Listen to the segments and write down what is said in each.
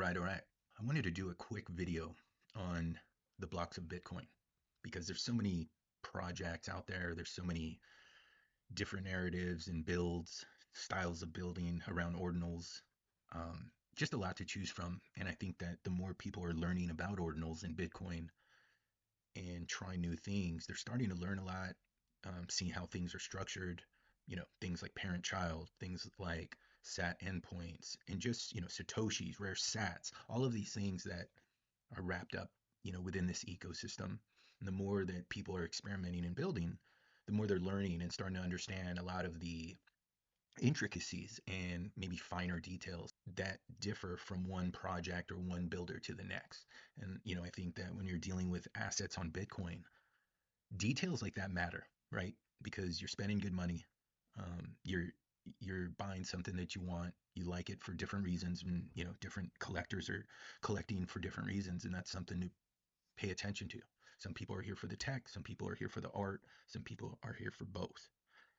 All right. I wanted to do a quick video on the blocks of Bitcoin because there's so many projects out there. There's so many different narratives and builds, styles of building around ordinals. Just a lot to choose from. And I think that the more people are learning about ordinals and Bitcoin and trying new things, they're starting to learn a lot, seeing how things are structured, things like parent-child, things like sat endpoints, and just, Satoshis, rare sats, all of these things that are wrapped up, within this ecosystem. And the more that people are experimenting and building, the more they're learning and starting to understand a lot of the intricacies and maybe finer details that differ from one project or one builder to the next. And, I think that when you're dealing with assets on Bitcoin, details like that matter, right? Because you're spending good money. You're buying something that you want. You like it for different reasons, and different collectors are collecting for different reasons, and that's something to pay attention to. Some people are here for the tech, some people are here for the art, some people are here for both.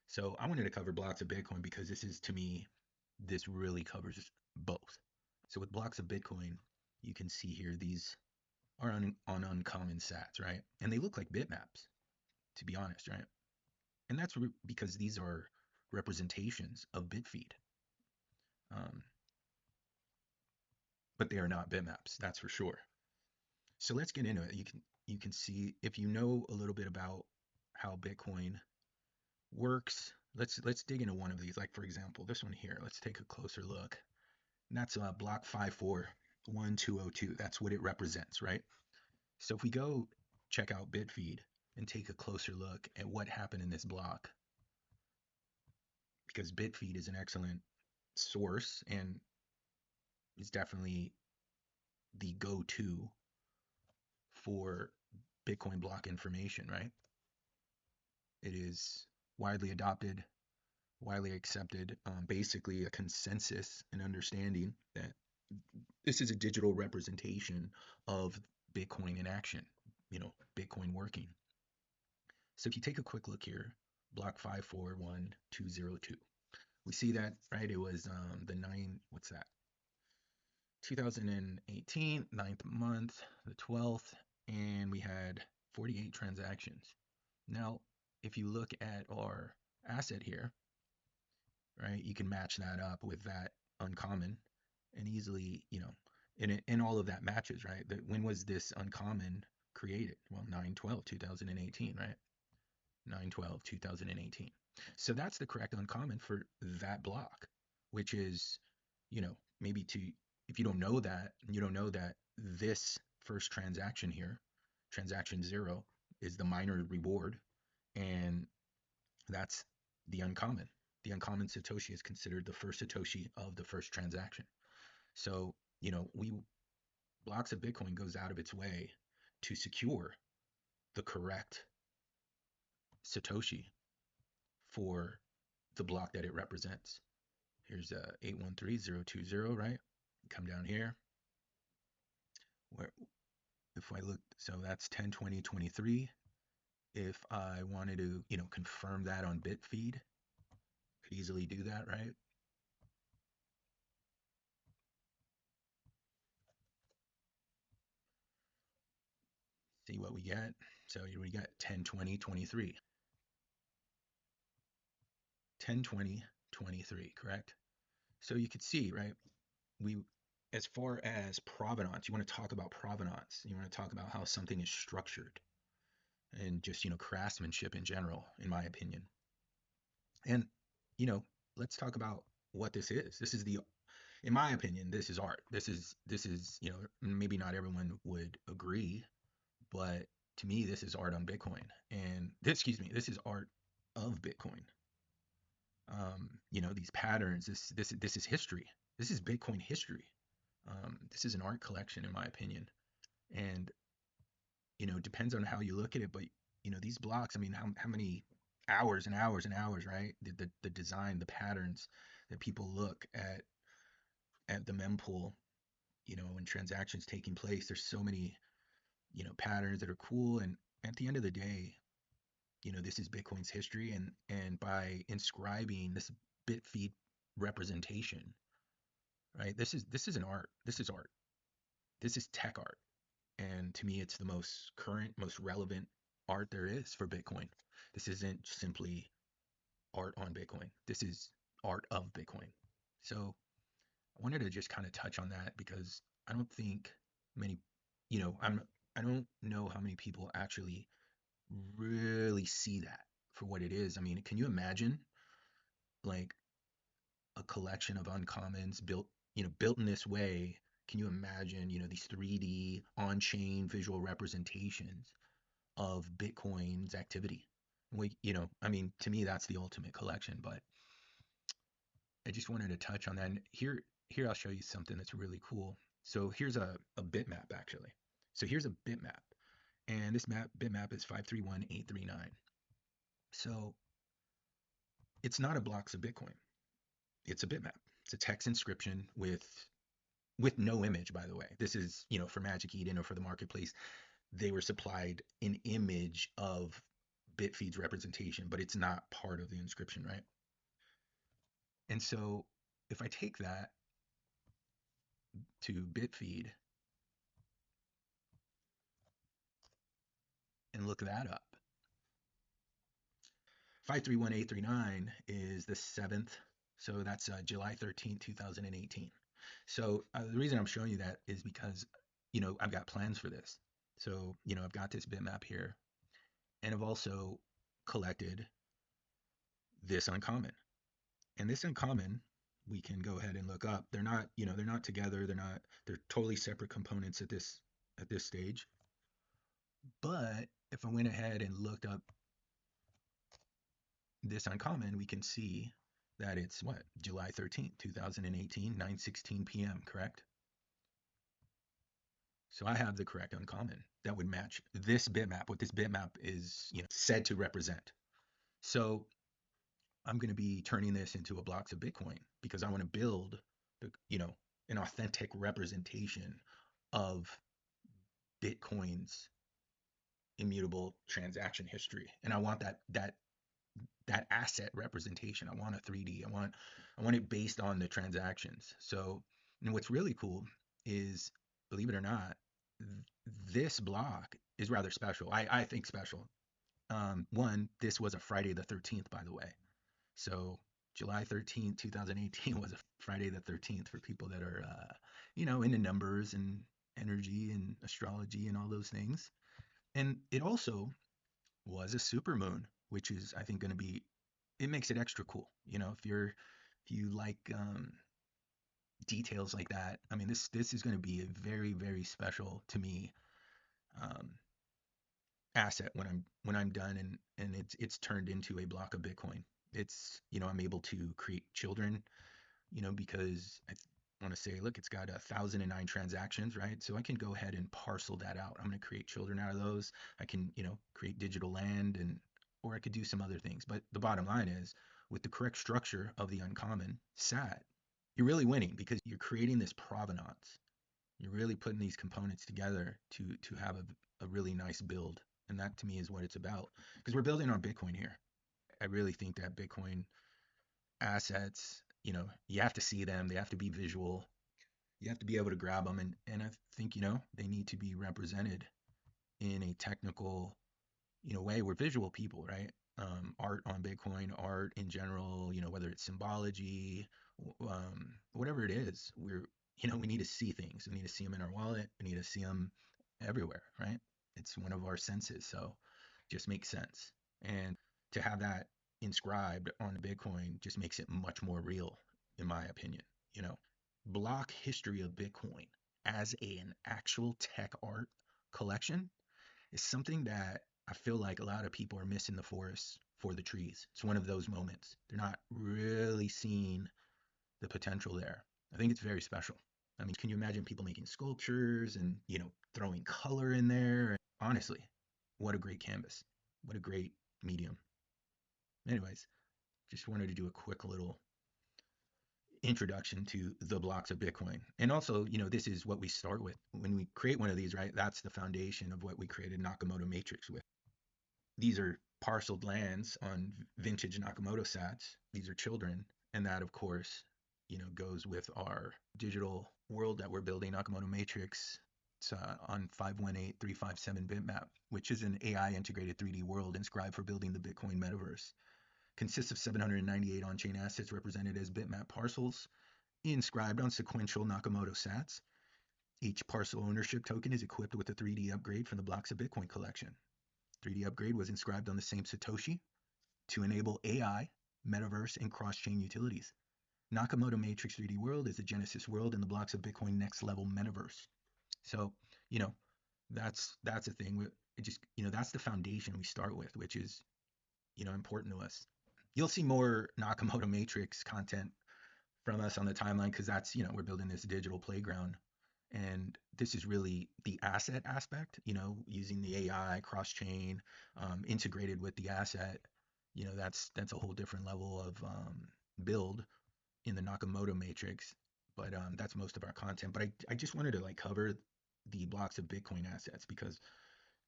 So I wanted to cover blocks of Bitcoin because this is, to me, this really covers both. So with blocks of Bitcoin, you can see here these are on uncommon sats, right? And they look like bitmaps, to be honest, right? And that's because these are representations of Bitfeed. But they are not bitmaps, that's for sure. So let's get into it. You can see, if you know a little bit about how Bitcoin works. Let's dig into one of these. Like, for example, this one here. Let's take a closer look. And that's block 541202. That's what it represents, right? So if we go check out Bitfeed and take a closer look at what happened in this block, because Bitfeed is an excellent source and is definitely the go-to for Bitcoin block information, right? It is widely adopted, widely accepted, basically a consensus and understanding that this is a digital representation of Bitcoin in action, Bitcoin working. So if you take a quick look here, block 541202, we see that, right? It was what's that? 2018, 9th month, the 12th, and we had 48 transactions. Now, if you look at our asset here, right, you can match that up with that uncommon and easily, and all of that matches, right? When was this uncommon created? Well, 9/12/2018, right? 9/12/2018. So that's the correct uncommon for that block, which is, maybe if you don't know that, this first transaction here, transaction 0, is the miner reward, and that's the uncommon. The uncommon Satoshi is considered the first Satoshi of the first transaction. So, blocks of Bitcoin goes out of its way to secure the correct Satoshi for the block that it represents. Here's 813020, right? Come down here. Where if I look, so that's 10/20/23. If I wanted to, confirm that on Bitfeed, could easily do that, right? See what we get. So we got 10/20/23. 10/20/23, correct? So you could see, right? As far as provenance, you want to talk about provenance. You want to talk about how something is structured and just, craftsmanship in general, in my opinion. And, let's talk about what this is. In my opinion, this is art. This is, maybe not everyone would agree, but to me, this is art on Bitcoin. And this is art of Bitcoin. These patterns, this is history. This is Bitcoin history. This is an art collection, in my opinion. And, depends on how you look at it, but, these blocks, I mean, how many hours and hours and hours, right? The design, the patterns that people look at the mempool, when transactions taking place, there's so many, patterns that are cool. And at the end of the day, this is Bitcoin's history, and by inscribing this Bitfeed representation, right? This is an art. This is art. This is tech art. And to me, it's the most current, most relevant art there is for Bitcoin. This isn't simply art on Bitcoin. This is art of Bitcoin. So I wanted to just kind of touch on that because I don't think many, you know, I don't know how many people actually really see that for what it is. I mean, can you imagine like a collection of uncommons built, built in this way? Can you imagine, these 3D on-chain visual representations of Bitcoin's activity? I mean, to me, that's the ultimate collection, but I just wanted to touch on that. And here I'll show you something that's really cool. So here's a bitmap actually. So here's a bitmap, and this bitmap is 531839. So it's not a blocks of Bitcoin. It's a bitmap. It's a text inscription with no image, by the way. This is, for Magic Eden or for the marketplace, they were supplied an image of Bitfeed's representation, but it's not part of the inscription, right? And so if I take that to Bitfeed and look that up, 531839 is the 7th. So that's July 13th, 2018. So the reason I'm showing you that is because, I've got plans for this. So, I've got this bitmap here, and I've also collected this uncommon. And this uncommon, we can go ahead and look up. They're not, they're not together. They're totally separate components at this stage. But if I went ahead and looked up this uncommon, we can see that it's what? July 13th, 2018, 9:16 p.m., correct? So I have the correct uncommon that would match this bitmap, what this bitmap is, said to represent. So I'm going to be turning this into a blocks of Bitcoin because I want to build, an authentic representation of Bitcoin's immutable transaction history. And I want that asset representation. I want a 3D. I want it based on the transactions. So, and what's really cool is, believe it or not, this block is rather special. I think special. One, this was a Friday the 13th, by the way. So July 13th, 2018 was a Friday the 13th for people that are, into numbers and energy and astrology and all those things. And it also was a supermoon, which is, I think, going to be, it makes it extra cool. If you like details like that, I mean, this is going to be a very, very special to me um, asset when I'm done and it's turned into a block of Bitcoin. It's, I'm able to create children, because I want to say, look, it's got 1,009 transactions, right? So I can go ahead and parcel that out. I'm going to create children out of those. I can, create digital land or I could do some other things. But the bottom line is, with the correct structure of the uncommon SAT, you're really winning because you're creating this provenance. You're really putting these components together to have a really nice build. And that to me is what it's about because we're building on Bitcoin here. I really think that Bitcoin assets, you have to see them, they have to be visual, you have to be able to grab them. And I think, they need to be represented in a technical, way. We're visual people, right? Art on Bitcoin, art in general, whether it's symbology, whatever it is, we need to see things. We need to see them in our wallet. We need to see them everywhere, right? It's one of our senses. So it just makes sense. And to have that inscribed on Bitcoin just makes it much more real, in my opinion. Block history of Bitcoin as an actual tech art collection is something that I feel like a lot of people are missing the forest for the trees. It's one of those moments. They're not really seeing the potential there. I think it's very special. I mean, can you imagine people making sculptures and, throwing color in there? Honestly, what a great canvas. What a great medium. Anyways, just wanted to do a quick little introduction to the blocks of Bitcoin. And also, this is what we start with. When we create one of these, right, that's the foundation of what we created Nakamoto Matrix with. These are parceled lands on vintage Nakamoto sats. These are children. And that, of course, goes with our digital world that we're building, Nakamoto Matrix. It's on 518357 bitmap, which is an AI integrated 3D world inscribed for building the Bitcoin metaverse. Consists of 798 on-chain assets represented as bitmap parcels, inscribed on sequential Nakamoto sats. Each parcel ownership token is equipped with a 3D upgrade from the Blocks of Bitcoin collection. 3D upgrade was inscribed on the same Satoshi to enable AI, metaverse, and cross-chain utilities. Nakamoto Matrix 3D World is the Genesis world in the Blocks of Bitcoin next level metaverse. So, you know, that's a thing. It just, that's the foundation we start with, which is, important to us. You'll see more Nakamoto Matrix content from us on the timeline because that's, we're building this digital playground. And this is really the asset aspect, using the AI cross chain integrated with the asset. That's a whole different level of build in the Nakamoto matrix. But that's most of our content. But I just wanted to like cover the blocks of Bitcoin assets because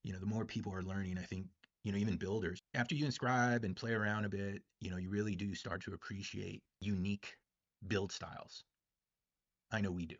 the more people are learning, I think, even builders, after you inscribe and play around a bit, you really do start to appreciate unique build styles. I know we do.